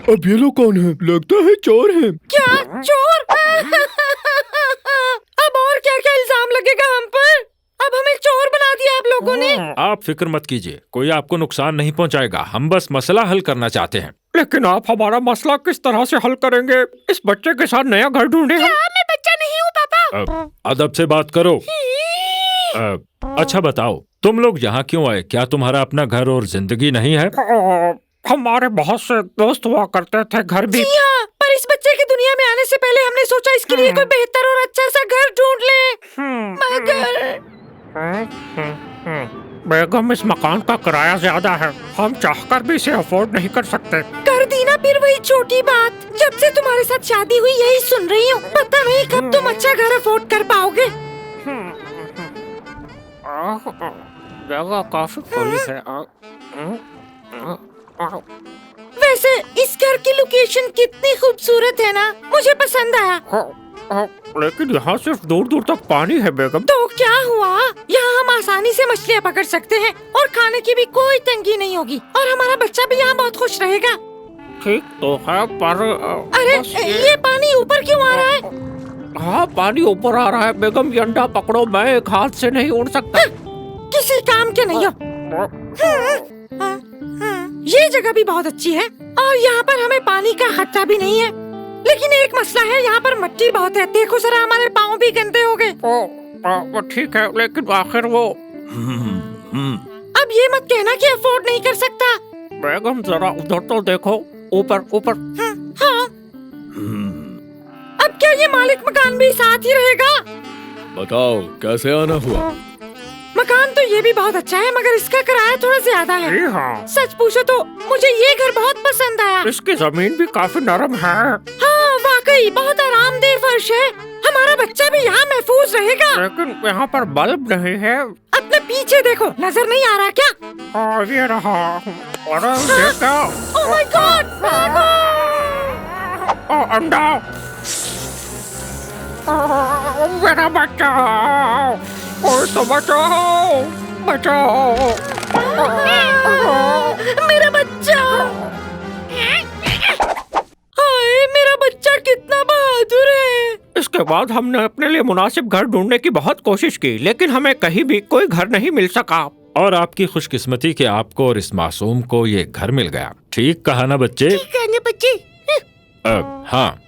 अब ये लोग कौन हैं? लगता है चोर हैं। क्या चोर? अब और क्या क्या इल्जाम लगेगा हम पर? अब हमें चोर बना दिया आप लोगों ने। आप फिक्र मत कीजिए, कोई आपको नुकसान नहीं पहुंचाएगा। हम बस मसला हल करना चाहते हैं। लेकिन आप हमारा मसला किस तरह से हल करेंगे? इस बच्चे के साथ नया घर ढूंढे हम। क्या मैं बच्चा नहीं हूँ पापा? अदब से बात करो। अच्छा बताओ, तुम लोग यहाँ क्यों आए? क्या तुम्हारा अपना घर और जिंदगी नहीं है? हमारे बहुत से दोस्त हुआ करते थे, घर भी। जी हाँ, पर इस बच्चे की दुनिया में आने से पहले हमने सोचा इसके लिए कोई बेहतर और अच्छा सा घर ढूंढ ले। मगर बेगम, इस मकान का किराया ज्यादा है, हम चाहकर भी इसे अफोर्ड नहीं कर सकते। कर दी ना फिर वही छोटी बात। जब से तुम्हारे साथ शादी हुई यही सुन रही हूँ। पता नहीं कब तुम अच्छा घर अफोर्ड कर पाओगे। जगह काफी खुली है। वैसे इस घर की लोकेशन कितनी खूबसूरत है ना, मुझे पसंद आया। लेकिन यहाँ सिर्फ दूर दूर तक पानी है बेगम। तो क्या हुआ? यहाँ हम आसानी से मछलियाँ पकड़ सकते हैं और खाने की भी कोई तंगी नहीं होगी और हमारा बच्चा भी यहाँ बहुत खुश रहेगा। ठीक तो है, पर अरे ये पानी ऊपर क्यों आ रहा है? हाँ, पानी ऊपर आ रहा है बेगम। ये अंडा पकड़ो, मैं एक हाथ से नहीं उड़ सकता। किसी काम के नहीं हो। ये जगह भी बहुत अच्छी है और यहाँ पर हमें पानी का खतरा भी नहीं है। लेकिन एक मसला है, यहाँ पर मिट्टी बहुत है। देखो जरा, हमारे पाँव भी गंदे हो गए। वो ठीक है, लेकिन आखिर वो अब ये मत कहना कि अफोर्ड नहीं कर सकता। बेगम, जरा उधर तो देखो, ऊपर ऊपर। हाँ। अब क्या ये मालिक मकान भी साथ ही रहेगा? बताओ कैसे आना हुआ? मकान तो ये भी बहुत अच्छा है, मगर इसका किराया थोड़ा ज्यादा है। जी हाँ, सच पूछो तो मुझे ये घर बहुत पसंद आया। इसकी जमीन भी काफी नरम है। हाँ वाकई बहुत आरामदेह फर्श है। हमारा बच्चा भी यहाँ महफूज रहेगा। लेकिन यहाँ पर बल्ब नहीं है। अपने पीछे देखो, नजर नहीं आ रहा क्या? ये रहा। अरे ये क्या? ओह माय गॉड, भागो! अंडा! मेरा बच्चा! कोई तो बचाओ! बचाओ! मेरा बच्चा! हाय, मेरा बच्चा कितना बहादुर है। इसके बाद हमने अपने लिए मुनासिब घर ढूंढने की बहुत कोशिश की, लेकिन हमें कहीं भी कोई घर नहीं मिल सका। और आपकी खुशकिस्मती कि आपको और इस मासूम को ये घर मिल गया। ठीक कहा ना बच्चे? ठीक है ना बच्चे? हाँ।